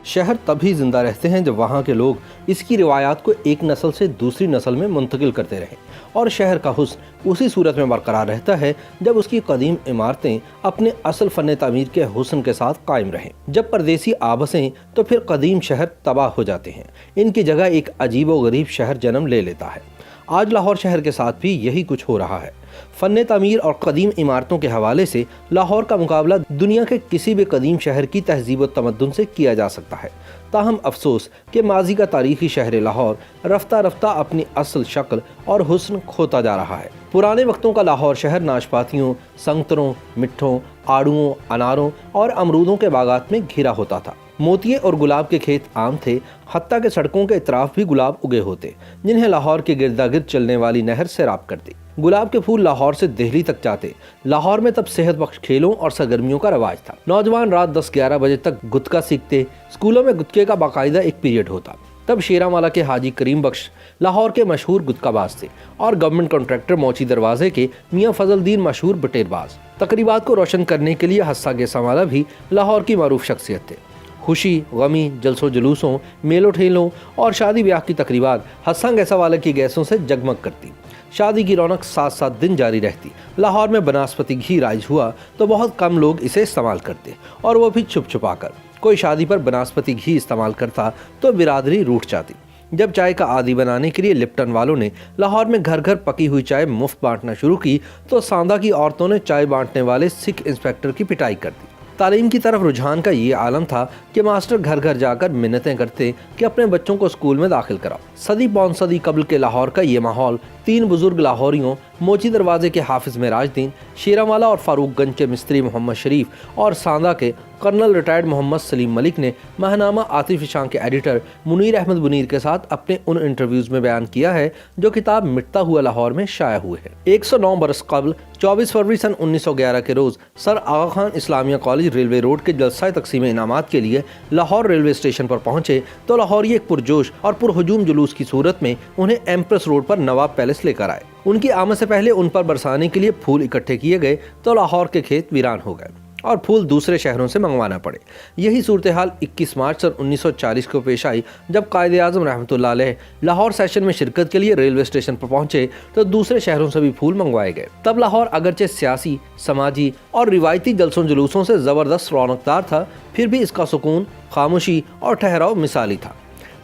شہر تبھی زندہ رہتے ہیں جب وہاں کے لوگ اس کی روایات کو ایک نسل سے دوسری نسل میں منتقل کرتے رہیں، اور شہر کا حسن اسی صورت میں برقرار رہتا ہے جب اس کی قدیم عمارتیں اپنے اصل فن تعمیر کے حسن کے ساتھ قائم رہیں۔ جب پردیسی آ بسیں تو پھر قدیم شہر تباہ ہو جاتے ہیں، ان کی جگہ ایک عجیب و غریب شہر جنم لے لیتا ہے۔ آج لاہور شہر کے ساتھ بھی یہی کچھ ہو رہا ہے۔ فن تعمیر اور قدیم عمارتوں کے حوالے سے لاہور کا مقابلہ دنیا کے کسی بھی قدیم شہر کی تہذیب و تمدن سے کیا جا سکتا ہے۔ تاہم افسوس کہ ماضی کا تاریخی شہر لاہور رفتہ رفتہ اپنی اصل شکل اور حسن کھوتا جا رہا ہے۔ پرانے وقتوں کا لاہور شہر ناشپاتیوں، سنگتروں، مٹھوں، آڑوؤں، اناروں اور امرودوں کے باغات میں گھرا ہوتا تھا۔ موتیے اور گلاب کے کھیت عام تھے، حتیٰ کہ سڑکوں کے اطراف بھی گلاب اگے ہوتے جنہیں لاہور کے گردا گرد چلنے والی نہر سیراب کرتی۔ گلاب کے پھول لاہور سے دہلی تک جاتے۔ لاہور میں تب صحت بخش کھیلوں اور سرگرمیوں کا رواج تھا۔ نوجوان رات 10-11 بجے تک گتکا سیکھتے، اسکولوں میں گتکے کا باقاعدہ ایک پیریڈ ہوتا۔ تب شیراں کے حاجی کریم بخش لاہور کے مشہور گتکا باز تھے اور گورنمنٹ کانٹریکٹر موچی دروازے کے میاں فضل الدین مشہور بٹیر باز۔ تقریبات کو روشن کرنے کے لیے حسا گیسا والا بھی لاہور کی معروف شخصیت تھے۔ خوشی، غمی، جلسوں جلوسوں، میلوں ٹھیلوں اور شادی بیاہ کی تقریبات حسا گیسا والا کی گیسوں سے جگمگ کرتی۔ شادی کی رونق 7 دن جاری رہتی۔ لاہور میں بناسپتی گھی رائج ہوا تو بہت کم لوگ اسے استعمال کرتے، اور وہ بھی چھپ چھپا کر۔ کوئی شادی پر بناسپتی گھی استعمال کرتا تو برادری روٹھ جاتی۔ جب چائے کا عادی بنانے کے لیے لپٹن والوں نے لاہور میں گھر گھر پکی ہوئی چائے مفت بانٹنا شروع کی تو ساندا کی عورتوں نے چائے بانٹنے والے سکھ انسپیکٹر کی پٹائی کر دی۔ تعلیم کی طرف رجحان کا یہ عالم تھا کہ ماسٹر گھر گھر جا کر منتیں کرتے کہ اپنے بچوں کو اسکول میں داخل کراؤ۔ صدی پون صدی قبل کے لاہور کا یہ ماحول 3 بزرگ لاہوریوں موچی دروازے کے حافظ معراج دین، شیراں والا اور فاروق گنج کے مستری محمد شریف اور ساندا کے کرنل ریٹائرڈ محمد سلیم ملک نے ماہنامہ عاطف شاہ کے ایڈیٹر منیر احمد منیر کے ساتھ اپنے ان انٹرویوز میں بیان کیا ہے جو کتاب مٹتا ہوا لاہور میں شائع ہوئے ہیں۔ 109 برس قبل 24 فروری سن 1911 کے روز سر آغا خان اسلامیہ کالج ریلوے روڈ کے جلسہ تقسیم انعامات کے لیے لاہور ریلوے اسٹیشن پر پہنچے تو لاہوری ایک پرجوش اور پرہجوم جلوس کی صورت میں انہیں ایمپریس روڈ پر نواب پیلس لے کر آئے۔ ان کی آمد سے پہلے ان پر برسانے کے لیے پھول اکٹھے کیے گئے تو لاہور کے کھیت ویران ہو گئے اور پھول دوسرے شہروں سے منگوانا پڑے۔ یہی صورتحال 21 مارچ سن 1940 کو پیش آئی جب قائد اعظم رحمۃ اللہ علیہ لاہور سیشن میں شرکت کے لیے ریلوے اسٹیشن پر پہنچے تو دوسرے شہروں سے بھی پھول منگوائے گئے۔ تب لاہور اگرچہ سیاسی، سماجی اور روایتی جلسوں جلوسوں سے زبردست رونقدار تھا، پھر بھی اس کا سکون، خاموشی اور ٹھہراؤ مثالی تھا۔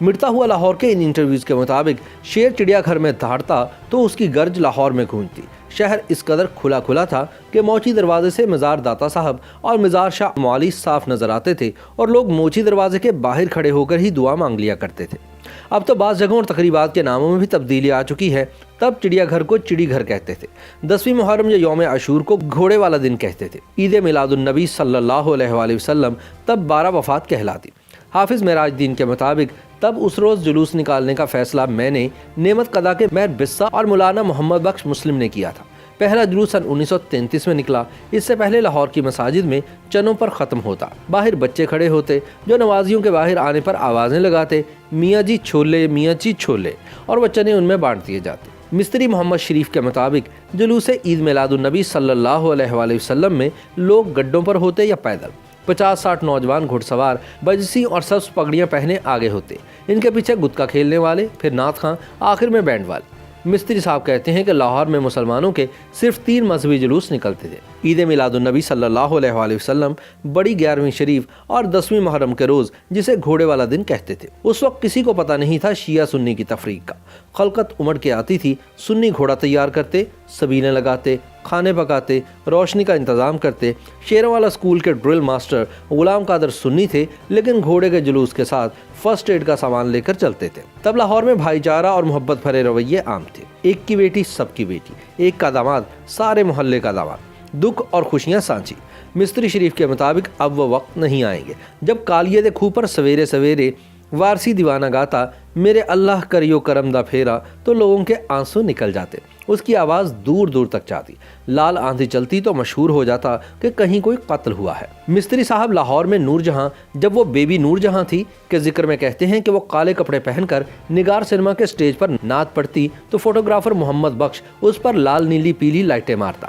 مٹتا ہوا لاہور کے ان انٹرویوز کے مطابق شیر چڑیا گھر میں دھاڑتا تو اس کی گرج لاہور میں گونجتی۔ شہر اس قدر کھلا تھا کہ موچی دروازے سے مزار داتا صاحب اور مزار شاہ موالی صاف نظر آتے تھے اور لوگ موچی دروازے کے باہر کھڑے ہو کر ہی دعا مانگ لیا کرتے تھے۔ اب تو بعض جگہوں اور تقریبات کے ناموں میں بھی تبدیلی آ چکی ہے۔ تب چڑیا گھر کو چڑی گھر کہتے تھے، 10ویں محرم یا یوم عاشور کو گھوڑے والا دن کہتے تھے، عید میلاد النبی صلی اللہ علیہ وآلہ وسلم تب 12 وفات کہلاتی۔ حافظ معراج دین کے مطابق تب اس روز جلوس نکالنے کا فیصلہ میں نے، نعمت قدا کے مہر بسا اور مولانا محمد بخش مسلم نے کیا تھا۔ پہلا جلوس سن 1933 میں نکلا۔ اس سے پہلے لاہور کی مساجد میں چنوں پر ختم ہوتا، باہر بچے کھڑے ہوتے جو نمازیوں کے باہر آنے پر آوازیں لگاتے، میاں جی چھولے، میاں جی چھولے، اور وہ چنے ان میں بانٹ دیے جاتے۔ مستری محمد شریف کے مطابق جلوس عید میلاد النبی صلی اللہ علیہ وآلہ وسلم میں لوگ گڈوں پر ہوتے یا پیدل۔ 50-60 نوجوان گھڑ سوار بجسی اور سبز پگڑیاں پہنے آگے ہوتے، ان کے پیچھے گتکا کھیلنے والے، پھر نعت خواں، آخر میں بینڈ والے۔ مستری صاحب کہتے ہیں کہ لاہور میں مسلمانوں کے صرف 3 مذہبی جلوس نکلتے تھے: عید میلاد النبی صلی اللہ علیہ وآلہ وسلم، بڑی 11ویں شریف اور 10ویں محرم کے روز جسے گھوڑے والا دن کہتے تھے۔ اس وقت کسی کو پتہ نہیں تھا شیعہ سنی کی تفریق کا۔ خلقت امڑ کے آتی تھی، سنی گھوڑا تیار کرتے، سبیلیں لگاتے، کھانے پکاتے، روشنی کا انتظام کرتے۔ شیراں والا اسکول کے ڈرل ماسٹر غلام قادر سنی تھے، لیکن گھوڑے کے جلوس کے ساتھ فرسٹ ایڈ کا سامان لے کر چلتے تھے۔ تب لاہور میں بھائی چارہ اور محبت بھرے رویے عام تھے۔ ایک کی بیٹی سب کی بیٹی، ایک کا داماد سارے محلے کا داماد، دکھ اور خوشیاں سانچی۔ مستری شریف کے مطابق اب وہ وقت نہیں آئیں گے جب کالیے دے کھو پر سویرے سویرے وارسی دیوانہ گاتا، میرے اللہ کریو کرم دا پھیرا، تو لوگوں کے آنسو نکل جاتے۔ اس کی آواز دور دور تک جاتی، لال آندھی چلتی تو مشہور ہو جاتا کہ کہیں کوئی قتل ہوا ہے۔ مستری صاحب لاہور میں نور جہاں، جب وہ بیبی نور جہاں تھی کے ذکر میں کہتے ہیں کہ وہ کالے کپڑے پہن کر نگار سنیما کے سٹیج پر نعت پڑھتی تو فوٹوگرافر محمد بخش اس پر لال نیلی پیلی لائٹیں مارتا۔